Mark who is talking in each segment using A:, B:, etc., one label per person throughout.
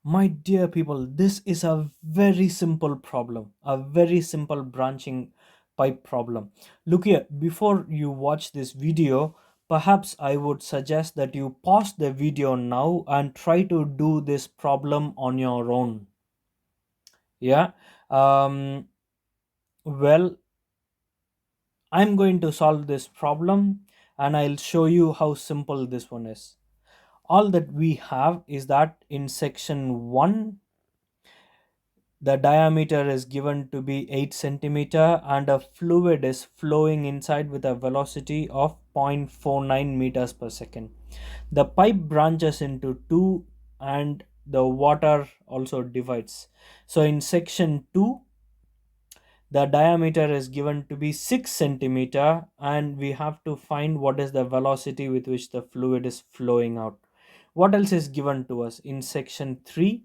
A: My dear people, this is a very simple problem, a very simple branching pipe problem. Look here, before you watch this video, perhaps I would suggest that you pause the video now and try to do this problem on your own. Yeah. Um, well, I'm going to solve this problem and I'll show you how simple this one is. All that we have is that in section 1, the diameter is given to be 8 centimeter and a fluid is flowing inside with a velocity of 0.49 meters per second. The pipe branches into two and the water also divides. So in section 2, the diameter is given to be 6 centimeter and we have to find what is the velocity with which the fluid is flowing out. What else is given to us? In section 3,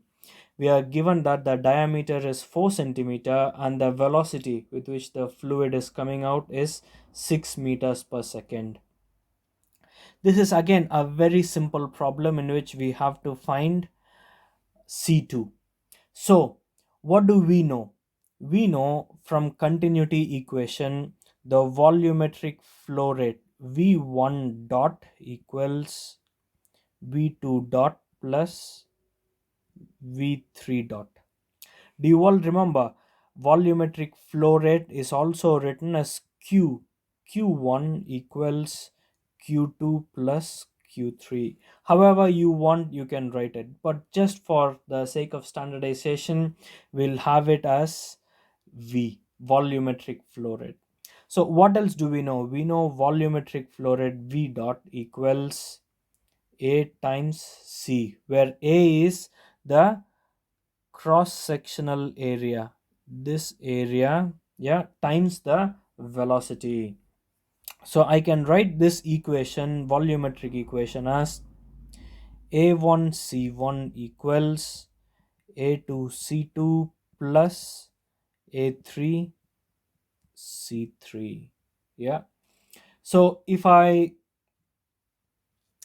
A: we are given that the diameter is 4 centimeter and the velocity with which the fluid is coming out is 6 meters per second. This is again a very simple problem in which we have to find C2. So what do we know? We know from continuity equation the volumetric flow rate V1 dot equals V2 dot plus V3 dot. Do you all remember volumetric flow rate is also written as Q1 equals Q2 plus Q3. However you want, you can write it, but just for the sake of standardization, we'll have it as V, volumetric flow rate. So what else do we know? We know volumetric flow rate V dot equals A times C, where A is the cross sectional area, this area, yeah, times the velocity. So I can write this equation, volumetric equation, as A1C1 equals A2C2 plus A3C3. Yeah. So if I,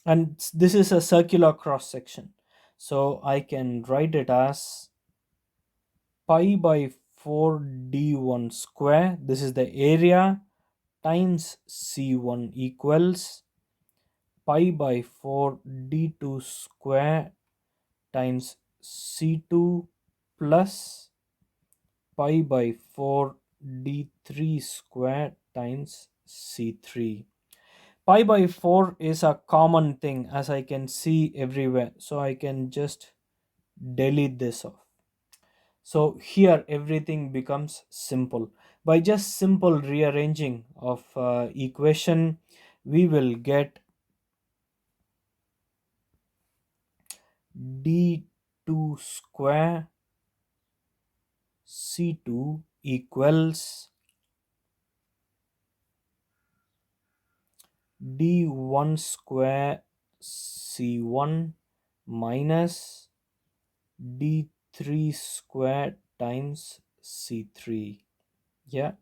A: and this is a circular cross section, so I can write it as pi by 4 d1 square, this is the area, times c1 equals pi by 4 d2 square times c2 plus pi by 4 d3 square times c3. Pi by 4 is a common thing as I can see everywhere, so I can just delete this off. So here everything becomes simple. By just simple rearranging of equation, we will get d2 square c2 equals d1 square c1 minus d3 square times c3. Yeah.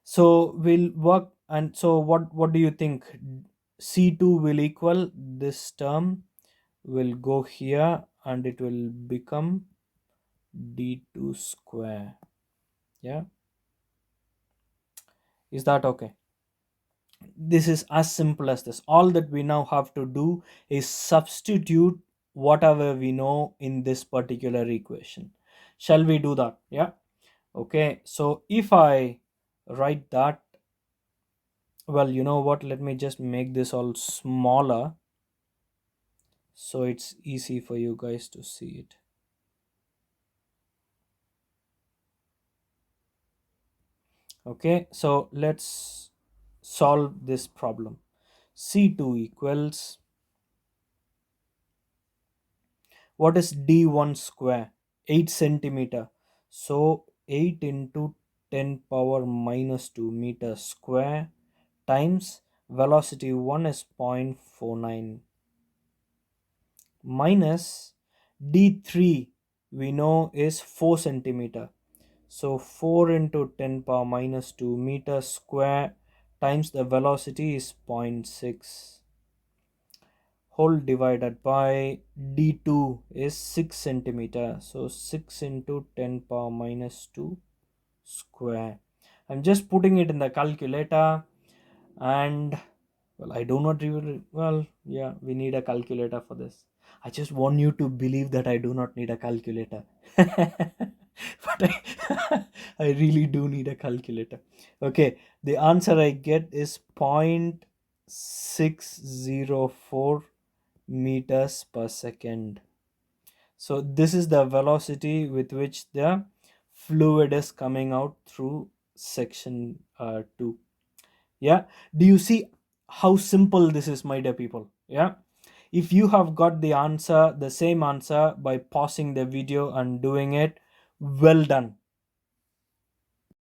A: So we'll work, and so what do you think? C2 will equal this term will go here and it will become d2 square. Yeah, is that okay? This is as simple as this. All that we now have to do is substitute whatever we know in this particular equation. Shall we do that? Yeah. Okay, so if I write that, well, you know what, let me just make this all smaller so it's easy for you guys to see it. Okay, so let's solve this problem. C2 equals, what is d1 square? 8 centimeter. So 8 into 10 power minus 2 meter square times velocity 1 is 0.49 minus d3 we know is 4 centimeter. So 4 into 10 power minus 2 meter square times the velocity is 0.6 whole divided by d2 is 6 centimeter, so 6 into 10 power minus 2 square. I'm just putting it in the calculator, and well, I do not really, well, yeah, we need a calculator for this. I just want you to believe that I do not need a calculator. But I really do need a calculator. Okay, the answer I get is 0.604 meters per second. So this is the velocity with which the fluid is coming out through section 2. Yeah, do you see how simple this is, my dear people? Yeah, if you have got the answer, the same answer, by pausing the video and doing it, well done.